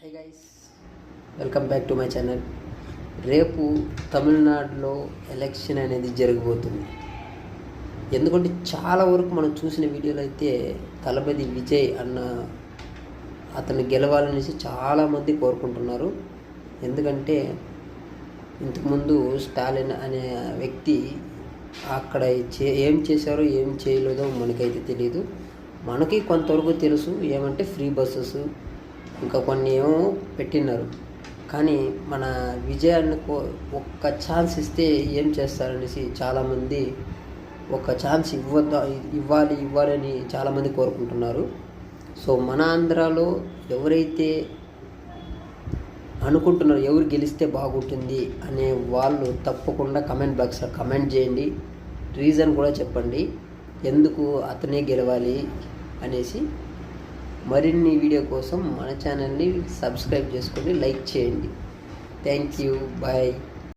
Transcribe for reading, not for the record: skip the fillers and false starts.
Hi guys, welcome back to my channel. రేపు తమిళనాడులో election అనేది జరగబోతుంది. ఎందుకంటే చాలా వరకు మనం చూసిన వీడియోలో అయితే తలపతి విజయ్ అన్న అతను గెలవాలనేసి చాలామంది కోరుకుంటున్నారు. ఎందుకంటే ఇంతకుముందు స్టాలిన్ అనే వ్యక్తి అక్కడ ఏం చేశారో ఏం చేయలేదో మనకైతే తెలియదు. మనకి కొంతవరకు తెలుసు, ఏమంటే ఫ్రీ బస్సెస్ ఇంకా కొన్ని ఏమో పెట్టినారు. కానీ మన విజయాన్ని ఒక్క ఛాన్స్ ఇస్తే ఏం చేస్తారనేసి చాలామంది ఒక ఛాన్స్ ఇవ్వాలని చాలామంది కోరుకుంటున్నారు. సో మన ఆంధ్రాలో ఎవరైతే అనుకుంటున్నారు ఎవరు గెలిస్తే బాగుంటుంది అనే వాళ్ళు తప్పకుండా కమెంట్ బాక్స్లో కమెంట్ చేయండి. రీజన్ కూడా చెప్పండి ఎందుకు అతనే గెలవాలి అనేసి. మరిన్ని వీడియో కోసం మన ఛానల్ని సబ్స్క్రైబ్ చేసుకోండి, లైక్ చేయండి. Thank you, bye.